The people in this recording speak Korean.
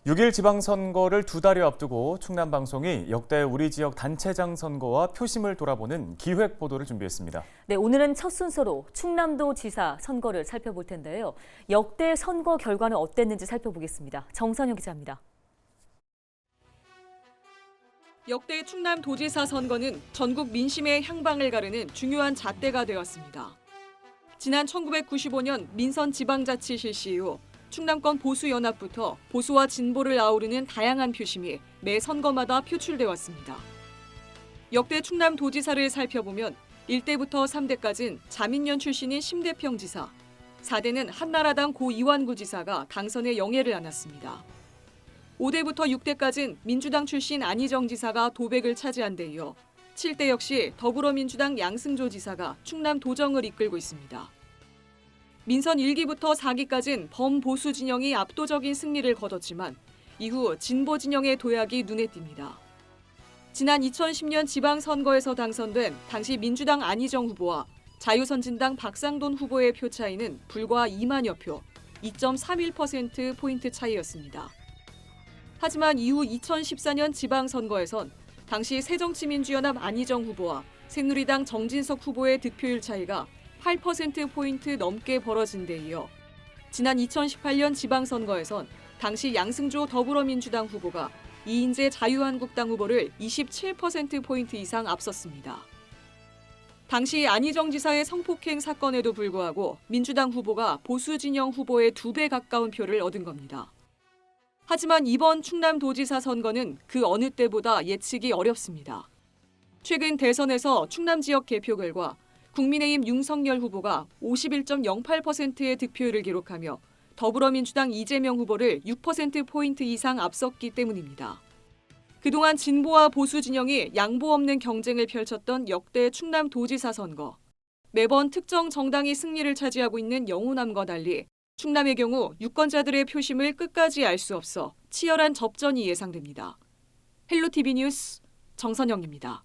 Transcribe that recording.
6일 지방선거를 2달여 앞두고 충남방송이 역대 우리 지역 단체장 선거와 표심을 돌아보는 기획 보도를 준비했습니다. 네, 오늘은 첫 순서로 충남도 지사 선거를 살펴볼 텐데요. 역대 선거 결과는 어땠는지 살펴보겠습니다. 정선영 기자입니다. 역대 충남도지사 선거는 전국 민심의 향방을 가르는 중요한 잣대가 되었습니다. 지난 1995년 민선 지방자치 실시 이후 충남권 보수연합부터 보수와 진보를 아우르는 다양한 표심이 매 선거마다 표출돼 왔습니다. 역대 충남도지사를 살펴보면 1대부터 3대까지는 자민련 출신인 심대평 지사, 4대는 한나라당 고 이완구 지사가 당선의 영예를 안았습니다. 5대부터 6대까지는 민주당 출신 안희정 지사가 도백을 차지한 데 이어 7대 역시 더불어민주당 양승조 지사가 충남 도정을 이끌고 있습니다. 민선 1기부터 4기까지는 범보수 진영이 압도적인 승리를 거뒀지만 이후 진보 진영의 도약이 눈에 띕니다. 지난 2010년 지방선거에서 당선된 당시 민주당 안희정 후보와 자유선진당 박상돈 후보의 표 차이는 불과 2만여 표, 2.31%포인트 차이였습니다. 하지만 이후 2014년 지방선거에선 당시 새정치민주연합 안희정 후보와 새누리당 정진석 후보의 득표율 차이가 8%포인트 넘게 벌어진 데 이어 지난 2018년 지방선거에선 당시 양승조 더불어민주당 후보가 이인재 자유한국당 후보를 27%포인트 이상 앞섰습니다. 당시 안희정 지사의 성폭행 사건에도 불구하고 민주당 후보가 보수진영 후보의 2배 가까운 표를 얻은 겁니다. 하지만 이번 충남도지사 선거는 그 어느 때보다 예측이 어렵습니다. 최근 대선에서 충남 지역 개표 결과 국민의힘 윤석열 후보가 51.08%의 득표율을 기록하며 더불어민주당 이재명 후보를 6%포인트 이상 앞섰기 때문입니다. 그동안 진보와 보수 진영이 양보 없는 경쟁을 펼쳤던 역대 충남도지사 선거. 매번 특정 정당이 승리를 차지하고 있는 영호남과 달리 충남의 경우 유권자들의 표심을 끝까지 알 수 없어 치열한 접전이 예상됩니다. 헬로티비 뉴스 정선영입니다.